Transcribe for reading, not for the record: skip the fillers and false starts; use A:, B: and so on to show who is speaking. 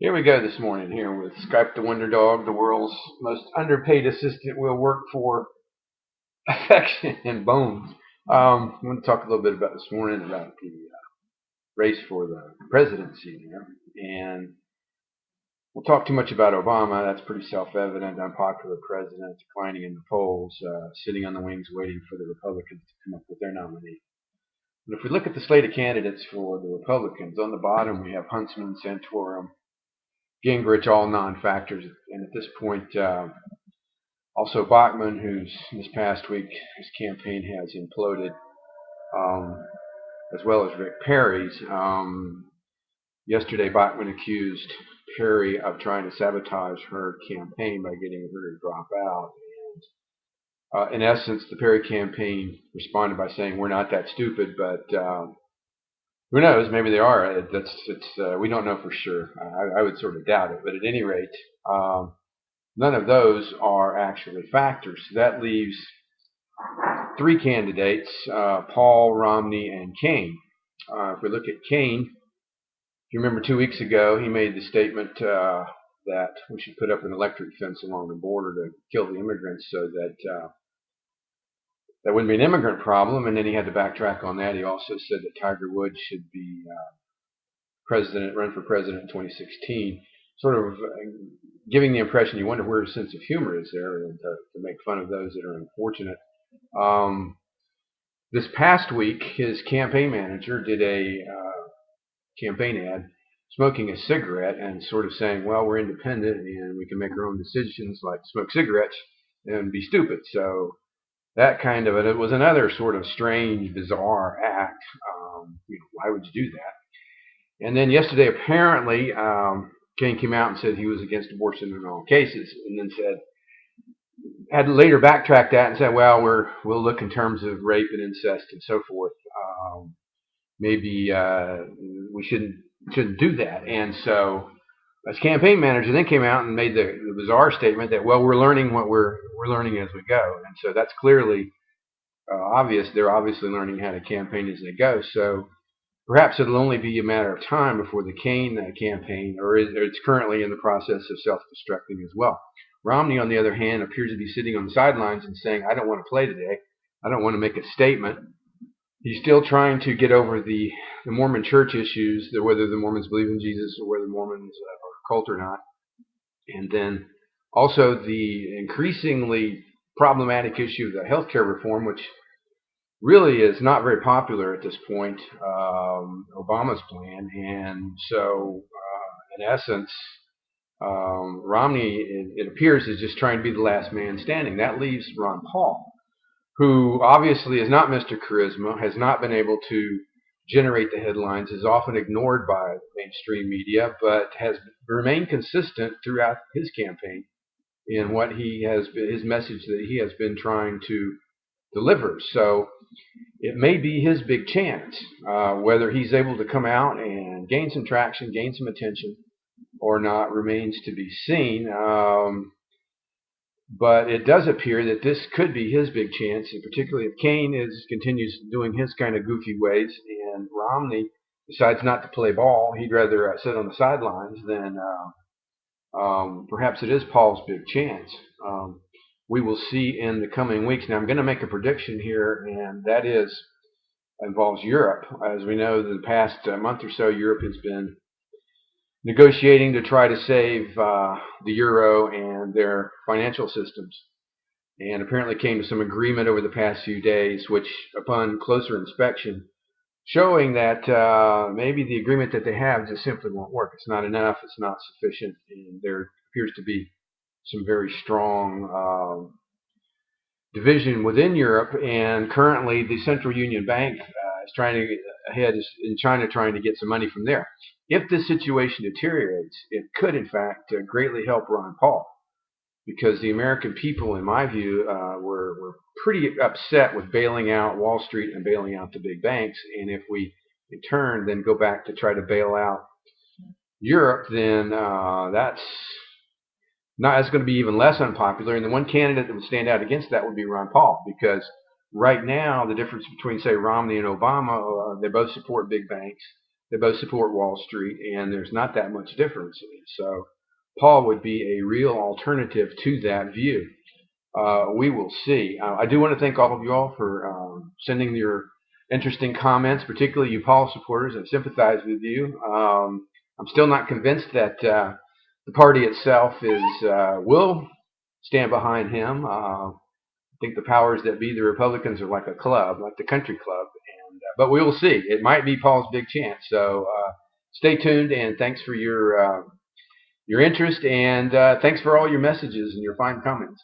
A: Here we go this morning here with Skype the Wonder Dog, the world's most underpaid assistant will work for affection and bones. I'm going to talk a little bit about this morning about the race for the presidency there. And we'll talk too much about Obama. That's pretty self-evident. Unpopular president, declining in the polls, sitting on the wings waiting for the Republicans to come up with their nominee. But if we look at the slate of candidates for the Republicans, on the bottom we have Huntsman, Santorum, Gingrich, all non-factors, and at this point, also Bachmann, who's this past week his campaign has imploded, as well as Rick Perry's. Yesterday, Bachmann accused Perry of trying to sabotage her campaign by getting her to drop out. And in essence, the Perry campaign responded by saying, "We're not that stupid, but who knows? Maybe they are. We don't know for sure. I would sort of doubt it, but at any rate." None of those are actually factors. That leaves three candidates, Paul, Romney, and Cain. If we look at Cain, if you remember 2 weeks ago, he made the statement that we should put up an electric fence along the border to kill the immigrants so that that wouldn't be an immigrant problem, and then he had to backtrack on that. He also said that Tiger Woods should be run for president in 2016, sort of giving the impression you wonder where his sense of humor is there, and to make fun of those that are unfortunate. This past week, his campaign manager did a campaign ad smoking a cigarette and sort of saying, well, we're independent and we can make our own decisions, like smoke cigarettes and be stupid. So that kind of it was another sort of strange, bizarre act. Why would you do that? And then yesterday, apparently, Cain came out and said he was against abortion in all cases, and then had later backtracked that and said, well, we'll look in terms of rape and incest and so forth. Maybe we shouldn't do that. And so his campaign manager then came out and made the bizarre statement that, well, we're learning what we're learning as we go. And so that's clearly obvious. They're obviously learning how to campaign as they go. So perhaps it'll only be a matter of time before the Cain campaign, or it's currently in the process of self-destructing as well. Romney, on the other hand, appears to be sitting on the sidelines and saying, I don't want to play today. I don't want to make a statement. He's still trying to get over the Mormon church issues, whether the Mormons believe in Jesus or whether the Mormons are a cult or not. And then also the increasingly problematic issue of the healthcare reform, which really is not very popular at this point, Obama's plan. And so, in essence, Romney, it appears, is just trying to be the last man standing. That leaves Ron Paul, who obviously is not Mr. Charisma, has not been able to generate the headlines, is often ignored by mainstream media, but has remained consistent throughout his campaign in what his message that he has been trying to deliver. So it may be his big chance. Whether he's able to come out and gain some traction, gain some attention, or not remains to be seen. But it does appear that this could be his big chance, and particularly if Cain continues doing his kind of goofy ways, and Romney decides not to play ball. He'd rather sit on the sidelines. Then perhaps it is Paul's big chance. We will see in the coming weeks. Now, I'm going to make a prediction here, and that involves Europe. As we know, the past month or so, Europe has been negotiating to try to save the euro and their financial systems, and apparently came to some agreement over the past few days, which, upon closer inspection, showing that maybe the agreement that they have just simply won't work. It's not enough. It's not sufficient, and there appears to be some very strong division within Europe. And currently, the Central Union Bank is trying to get ahead in China, trying to get some money from there. If this situation deteriorates, it could, in fact, greatly help Ron Paul, because the American people, in my view, were pretty upset with bailing out Wall Street and bailing out the big banks. And if we, in turn, then go back to try to bail out Europe, then that's going to be even less unpopular. And the one candidate that would stand out against that would be Ron Paul, because right now the difference between, say, Romney and Obama, they both support big banks. They both support Wall Street, and there's not that much difference. So Paul would be a real alternative to that view. We will see. I do want to thank all of you all for sending your interesting comments, particularly you Paul supporters. I sympathize with you. I'm still not convinced that the party itself will stand behind him. I think the powers that be, the Republicans, are like a club, like the country club. But we will see. It might be Paul's big chance. So stay tuned, and thanks for your interest, and thanks for all your messages and your fine comments.